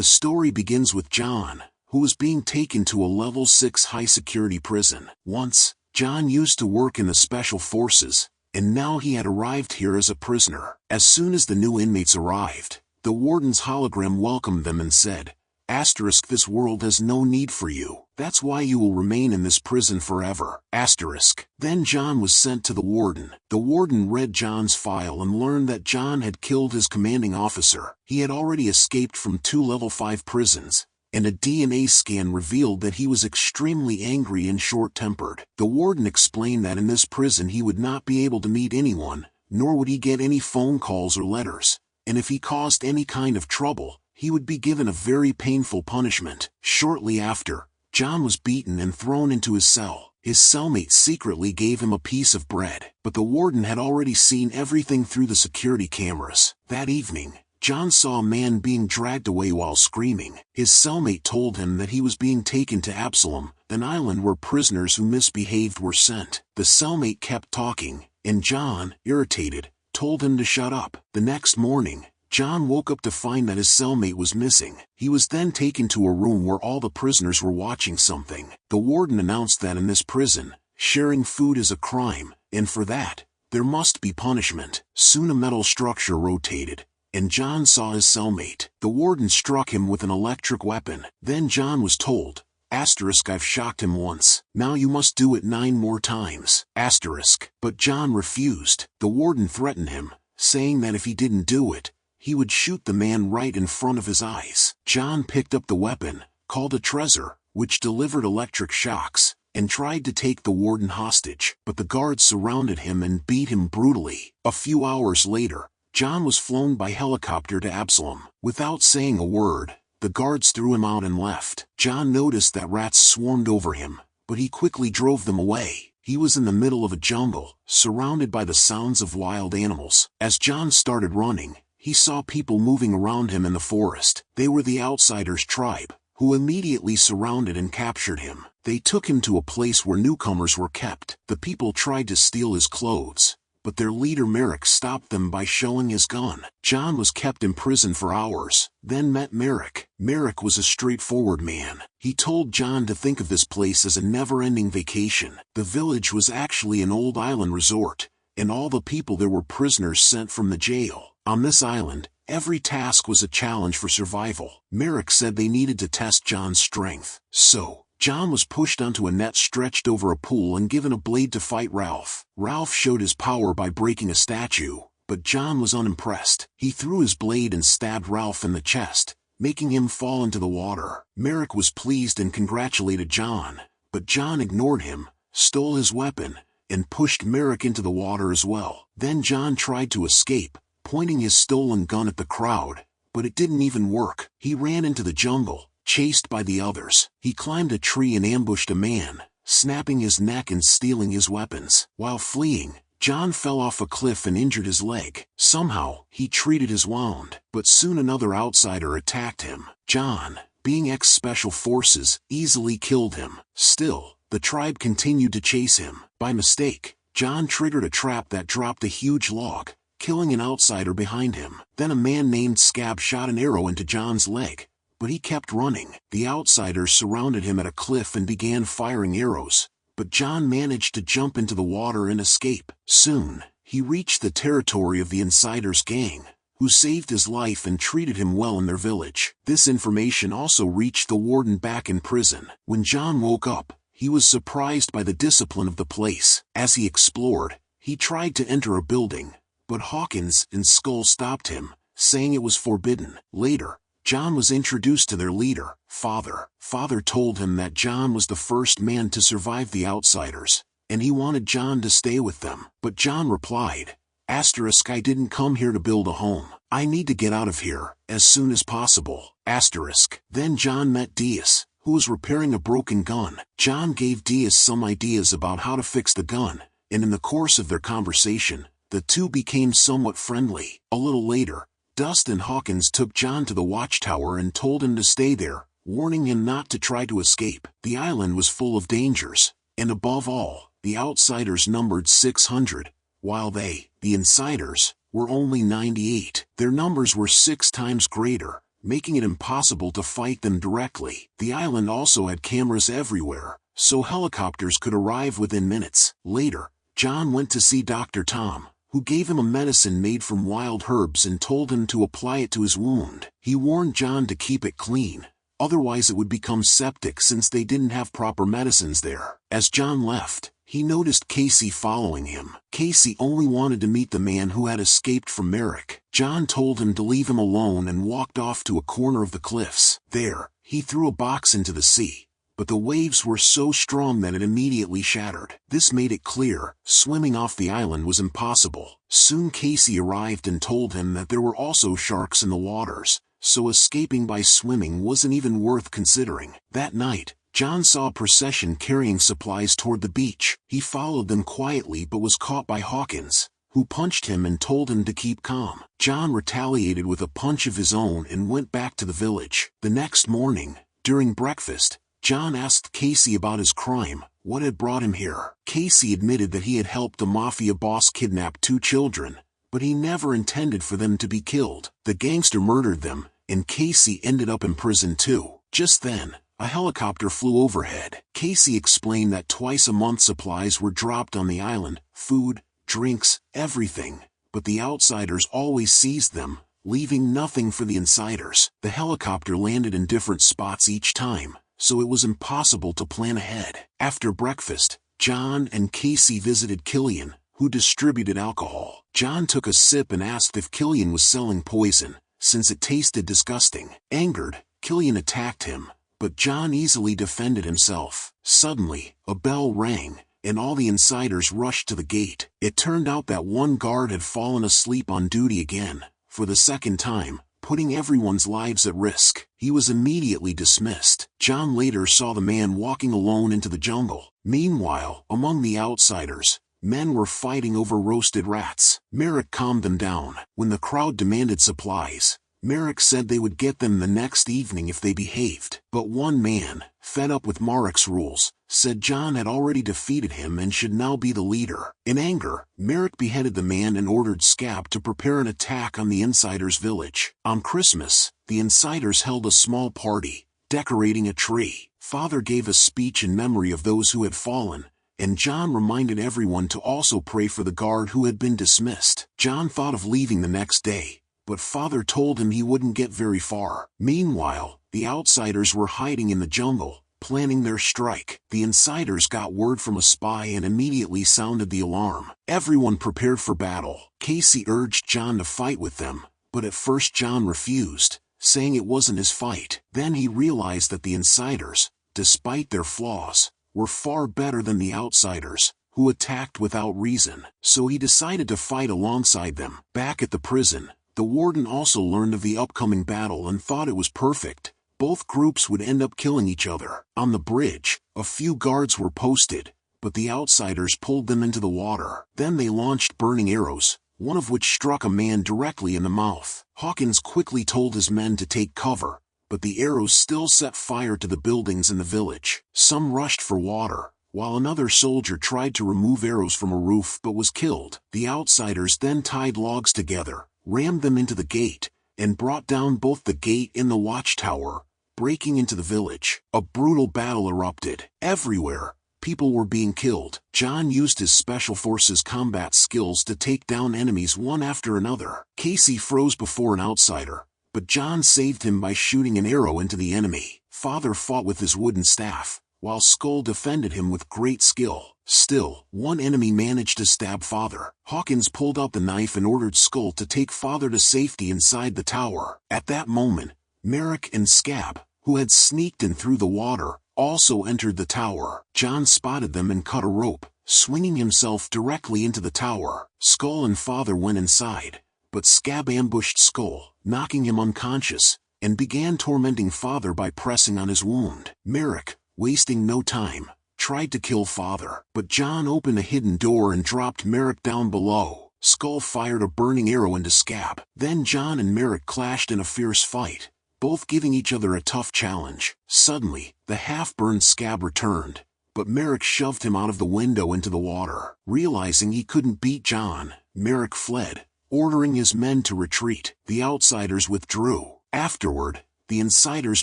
The story begins with John, who was being taken to a level 6 high-security prison. Once, John used to work in the special forces, and now he had arrived here as a prisoner. As soon as the new inmates arrived, the warden's hologram welcomed them and said, "Asterisk, this world has no need for you. That's why you will remain in this prison forever." Asterisk. Then John was sent to the warden. The warden read John's file and learned that John had killed his commanding officer. He had already escaped from 2 level 5 prisons, and a DNA scan revealed that he was extremely angry and short-tempered. The warden explained that in this prison he would not be able to meet anyone, nor would he get any phone calls or letters, and if he caused any kind of trouble, he would be given a very painful punishment. Shortly after, John was beaten and thrown into his cell. His cellmate secretly gave him a piece of bread, but the warden had already seen everything through the security cameras. That evening, John saw a man being dragged away while screaming. His cellmate told him that he was being taken to Absalom, an island where prisoners who misbehaved were sent. The cellmate kept talking, and John, irritated, told him to shut up. The next morning, John woke up to find that his cellmate was missing. He was then taken to a room where all the prisoners were watching something. The warden announced that in this prison, sharing food is a crime, and for that, there must be punishment. Soon a metal structure rotated, and John saw his cellmate. The warden struck him with an electric weapon. Then John was told, Asterisk, I've shocked him once. Now you must do it 9 more times. Asterisk. But John refused. The warden threatened him, saying that if he didn't do it, he would shoot the man right in front of his eyes. John picked up the weapon, called a treasure, which delivered electric shocks, and tried to take the warden hostage. But the guards surrounded him and beat him brutally. A few hours later, John was flown by helicopter to Absalom. Without saying a word, the guards threw him out and left. John noticed that rats swarmed over him, but he quickly drove them away. He was in the middle of a jungle, surrounded by the sounds of wild animals. As John started running, he saw people moving around him in the forest. They were the Outsiders tribe, who immediately surrounded and captured him. They took him to a place where newcomers were kept. The people tried to steal his clothes, but their leader Marek stopped them by showing his gun. John was kept in prison for hours, then met Marek. Marek was a straightforward man. He told John to think of this place as a never-ending vacation. The village was actually an old island resort, and all the people there were prisoners sent from the jail. On this island, every task was a challenge for survival. Marek said they needed to test John's strength. So, John was pushed onto a net stretched over a pool and given a blade to fight Ralph. Ralph showed his power by breaking a statue, but John was unimpressed. He threw his blade and stabbed Ralph in the chest, making him fall into the water. Marek was pleased and congratulated John, but John ignored him, stole his weapon, and pushed Marek into the water as well. Then John tried to escape, pointing his stolen gun at the crowd, but it didn't even work. He ran into the jungle, chased by the others. He climbed a tree and ambushed a man, snapping his neck and stealing his weapons. While fleeing, John fell off a cliff and injured his leg. Somehow, he treated his wound, but soon another outsider attacked him. John, being ex-special forces, easily killed him. Still, the tribe continued to chase him. By mistake, John triggered a trap that dropped a huge log, killing an outsider behind him. Then a man named Scab shot an arrow into John's leg, but he kept running. The outsiders surrounded him at a cliff and began firing arrows, but John managed to jump into the water and escape. Soon, he reached the territory of the Insiders gang, who saved his life and treated him well in their village. This information also reached the warden back in prison. When John woke up, he was surprised by the discipline of the place. As he explored, he tried to enter a building, but Hawkins and Skull stopped him, saying it was forbidden. Later, John was introduced to their leader, Father. Father told him that John was the first man to survive the Outsiders, and he wanted John to stay with them. But John replied, Asterisk, I didn't come here to build a home. I need to get out of here, as soon as possible. Asterisk. Then John met Diaz, who was repairing a broken gun. John gave Diaz some ideas about how to fix the gun, and in the course of their conversation, the two became somewhat friendly. A little later, Dust and Hawkins took John to the watchtower and told him to stay there, warning him not to try to escape. The island was full of dangers, and above all, the Outsiders numbered 600, while they, the Insiders, were only 98. Their numbers were 6 times greater, making it impossible to fight them directly. The island also had cameras everywhere, so helicopters could arrive within minutes. Later, John went to see Dr. Tom, who gave him a medicine made from wild herbs and told him to apply it to his wound. He warned John to keep it clean, otherwise it would become septic since they didn't have proper medicines there. As John left, he noticed Casey following him. Casey only wanted to meet the man who had escaped from Marek. John told him to leave him alone and walked off to a corner of the cliffs. There, he threw a box into the sea, but the waves were so strong that it immediately shattered. This made it clear, swimming off the island was impossible. Soon Casey arrived and told him that there were also sharks in the waters, so escaping by swimming wasn't even worth considering. That night, John saw a procession carrying supplies toward the beach. He followed them quietly but was caught by Hawkins, who punched him and told him to keep calm. John retaliated with a punch of his own and went back to the village. The next morning, during breakfast, John asked Casey about his crime, what had brought him here. Casey admitted that he had helped the mafia boss kidnap 2 children, but he never intended for them to be killed. The gangster murdered them, and Casey ended up in prison too. Just then, a helicopter flew overhead. Casey explained that twice a month supplies were dropped on the island, food, drinks, everything, but the outsiders always seized them, leaving nothing for the insiders. The helicopter landed in different spots each time, so it was impossible to plan ahead. After breakfast, John and Casey visited Killian, who distributed alcohol. John took a sip and asked if Killian was selling poison, since it tasted disgusting. Angered, Killian attacked him, but John easily defended himself. Suddenly, a bell rang, and all the insiders rushed to the gate. It turned out that one guard had fallen asleep on duty again, for the second time, putting everyone's lives at risk. He was immediately dismissed. John later saw the man walking alone into the jungle. Meanwhile, among the outsiders, men were fighting over roasted rats. Marek calmed them down. When the crowd demanded supplies, Marek said they would get them the next evening if they behaved. But one man, fed up with Marek's rules, said John had already defeated him and should now be the leader. In anger, Marek beheaded the man and ordered Scab to prepare an attack on the insiders' village. On Christmas, the insiders held a small party, decorating a tree. Father gave a speech in memory of those who had fallen, and John reminded everyone to also pray for the guard who had been dismissed. John thought of leaving the next day, but Father told him he wouldn't get very far. Meanwhile, the outsiders were hiding in the jungle, planning their strike. The insiders got word from a spy and immediately sounded the alarm. Everyone prepared for battle. Casey urged John to fight with them, but at first John refused, saying it wasn't his fight. Then he realized that the insiders, despite their flaws, were far better than the outsiders, who attacked without reason. So he decided to fight alongside them. Back at the prison, the warden also learned of the upcoming battle and thought it was perfect. Both groups would end up killing each other. On the bridge, a few guards were posted, but the outsiders pulled them into the water. Then they launched burning arrows, one of which struck a man directly in the mouth. Hawkins quickly told his men to take cover, but the arrows still set fire to the buildings in the village. Some rushed for water, while another soldier tried to remove arrows from a roof but was killed. The outsiders then tied logs together, rammed them into the gate, and brought down both the gate and the watchtower, breaking into the village. A brutal battle erupted. Everywhere, people were being killed. John used his special forces combat skills to take down enemies one after another. Casey froze before an outsider, but John saved him by shooting an arrow into the enemy. Father fought with his wooden staff, while Skull defended him with great skill. Still, one enemy managed to stab Father. Hawkins pulled out the knife and ordered Skull to take Father to safety inside the tower. At that moment, Marek and Scab, who had sneaked in through the water, also entered the tower. John spotted them and cut a rope, swinging himself directly into the tower. Skull and Father went inside, but Scab ambushed Skull, knocking him unconscious, and began tormenting Father by pressing on his wound. Marek, wasting no time, tried to kill Father, but John opened a hidden door and dropped Marek down below. Skull fired a burning arrow into Scab. Then John and Marek clashed in a fierce fight, both giving each other a tough challenge. Suddenly, the half-burned Scab returned, but Marek shoved him out of the window into the water. Realizing he couldn't beat John, Marek fled, ordering his men to retreat. The outsiders withdrew, Afterward, the insiders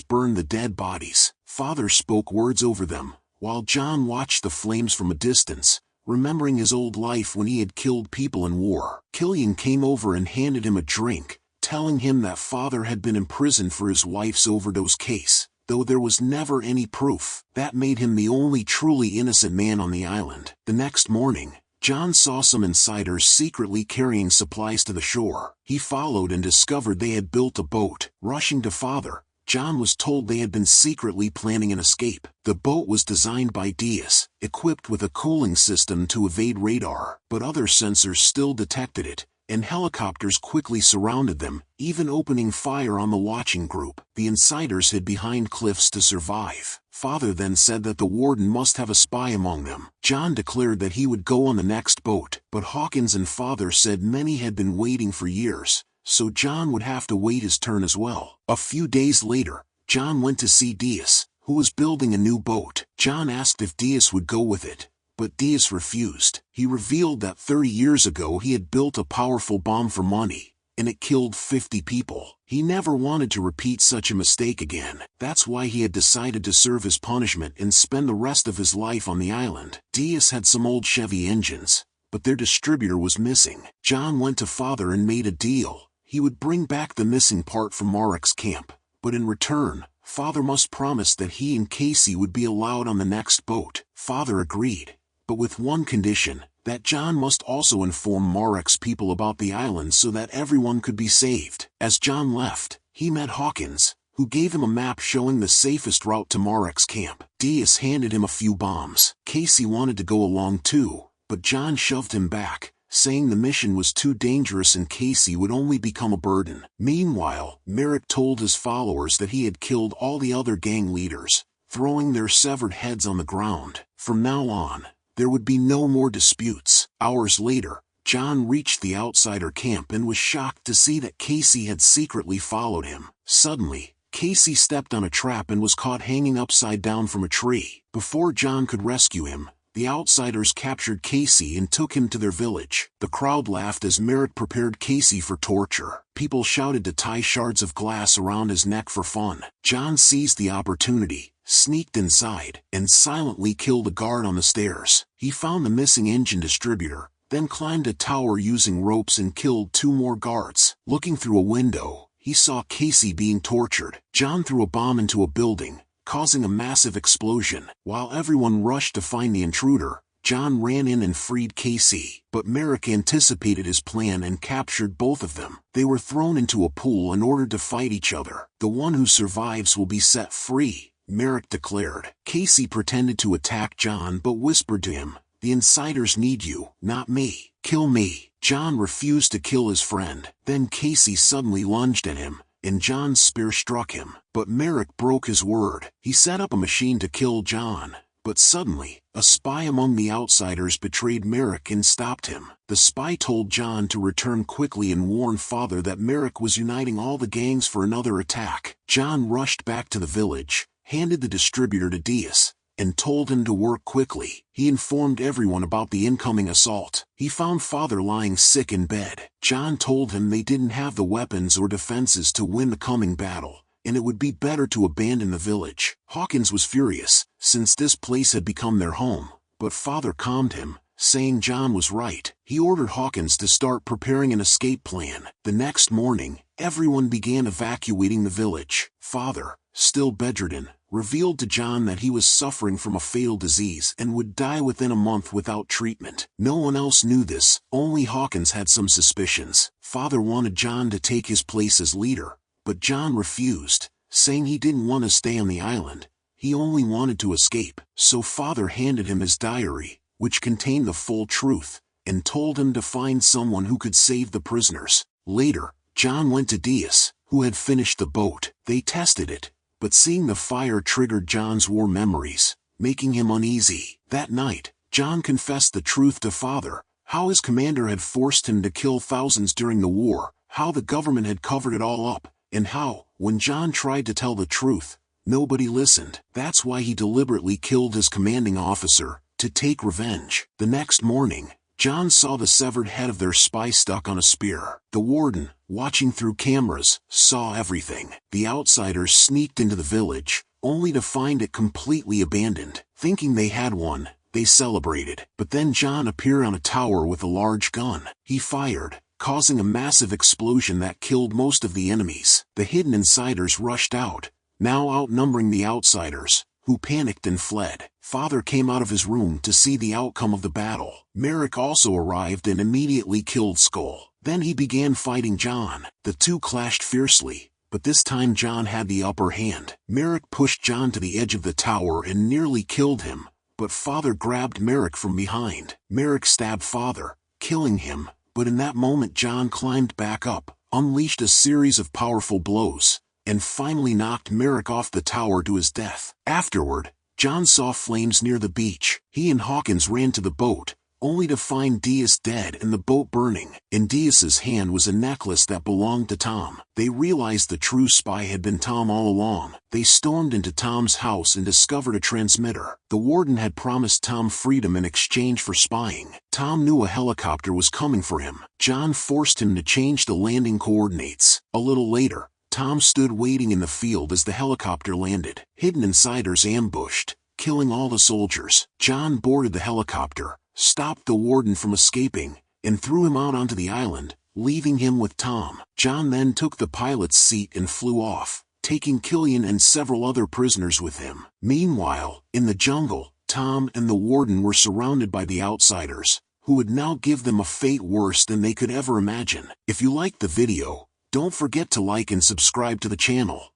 burned the dead bodies. Father spoke words over them, while John watched the flames from a distance, remembering his old life when he had killed people in war. Killian came over and handed him a drink, telling him that Father had been imprisoned for his wife's overdose case, though there was never any proof. That made him the only truly innocent man on the island. The next morning, John saw some insiders secretly carrying supplies to the shore. He followed and discovered they had built a boat. Rushing to Father, John was told they had been secretly planning an escape. The boat was designed by Diaz, equipped with a cooling system to evade radar, but other sensors still detected it, and helicopters quickly surrounded them, even opening fire on the watching group. The insiders hid behind cliffs to survive. Father then said that the warden must have a spy among them. John declared that he would go on the next boat, but Hawkins and Father said many had been waiting for years, so John would have to wait his turn as well. A few days later, John went to see Diaz, who was building a new boat. John asked if Diaz would go with it, but Diaz refused. He revealed that 30 years ago he had built a powerful bomb for money, and it killed 50 people. He never wanted to repeat such a mistake again. That's why he had decided to serve his punishment and spend the rest of his life on the island. Diaz had some old Chevy engines, but their distributor was missing. John went to Father and made a deal. He would bring back the missing part from Marek's camp, but in return, Father must promise that he and Casey would be allowed on the next boat. Father agreed, but with one condition, that John must also inform Marek's people about the island so that everyone could be saved. As John left, he met Hawkins, who gave him a map showing the safest route to Marek's camp. Diaz handed him a few bombs. Casey wanted to go along too, but John shoved him back, saying the mission was too dangerous and Casey would only become a burden. Meanwhile, Marek told his followers that he had killed all the other gang leaders, throwing their severed heads on the ground. From now on, there would be no more disputes. Hours later, John reached the outsider camp and was shocked to see that Casey had secretly followed him. Suddenly, Casey stepped on a trap and was caught hanging upside down from a tree. Before John could rescue him, the outsiders captured Casey and took him to their village. The crowd laughed as Marek prepared Casey for torture. People shouted to tie shards of glass around his neck for fun. John seized the opportunity, sneaked inside, and silently killed a guard on the stairs. He found the missing engine distributor, then climbed a tower using ropes and killed 2 more guards. Looking through a window, he saw Casey being tortured. John threw a bomb into a building, causing a massive explosion. While everyone rushed to find the intruder, John ran in and freed Casey. But Marek anticipated his plan and captured both of them. They were thrown into a pool and ordered to fight each other. The one who survives will be set free, Marek declared. Casey pretended to attack John but whispered to him, "The insiders need you, not me. Kill me." John refused to kill his friend. Then Casey suddenly lunged at him, and John's spear struck him. But Marek broke his word. He set up a machine to kill John. But suddenly, a spy among the outsiders betrayed Marek and stopped him. The spy told John to return quickly and warn Father that Marek was uniting all the gangs for another attack. John rushed back to the village, handed the distributor to Diaz, and told him to work quickly. He informed everyone about the incoming assault. He found Father lying sick in bed. John told him they didn't have the weapons or defenses to win the coming battle, and it would be better to abandon the village. Hawkins was furious, since this place had become their home, but Father calmed him, saying John was right. He ordered Hawkins to start preparing an escape plan. The next morning, everyone began evacuating the village. Father, still bedridden, revealed to John that he was suffering from a fatal disease and would die within a month without treatment. No one else knew this, only Hawkins had some suspicions. Father wanted John to take his place as leader, but John refused, saying he didn't want to stay on the island. He only wanted to escape. So Father handed him his diary, which contained the full truth, and told him to find someone who could save the prisoners. Later, John went to Diaz, who had finished the boat. They tested it, but seeing the fire triggered John's war memories, making him uneasy. That night, John confessed the truth to Father, how his commander had forced him to kill thousands during the war, how the government had covered it all up, and how, when John tried to tell the truth, nobody listened. That's why he deliberately killed his commanding officer, to take revenge. The next morning, John saw the severed head of their spy stuck on a spear. The warden, watching through cameras, saw everything. The outsiders sneaked into the village, only to find it completely abandoned. Thinking they had won, they celebrated. But then John appeared on a tower with a large gun. He fired, causing a massive explosion that killed most of the enemies. The hidden insiders rushed out, now outnumbering the outsiders, who panicked and fled. Father came out of his room to see the outcome of the battle. Marek also arrived and immediately killed Skull. Then he began fighting John. The two clashed fiercely, but this time John had the upper hand. Marek pushed John to the edge of the tower and nearly killed him, but Father grabbed Marek from behind. Marek stabbed Father, killing him, but in that moment John climbed back up, unleashed a series of powerful blows, and finally knocked Marek off the tower to his death. Afterward, John saw flames near the beach. He and Hawkins ran to the boat, only to find Diaz dead and the boat burning. In Diaz's hand was a necklace that belonged to Tom. They realized the true spy had been Tom all along. They stormed into Tom's house and discovered a transmitter. The warden had promised Tom freedom in exchange for spying. Tom knew a helicopter was coming for him. John forced him to change the landing coordinates. A little later, Tom stood waiting in the field as the helicopter landed. Hidden insiders ambushed, killing all the soldiers. John boarded the helicopter, stopped the warden from escaping, and threw him out onto the island, leaving him with Tom. John then took the pilot's seat and flew off, taking Killian and several other prisoners with him. Meanwhile, in the jungle, Tom and the warden were surrounded by the outsiders, who would now give them a fate worse than they could ever imagine. If you liked the video, don't forget to like and subscribe to the channel.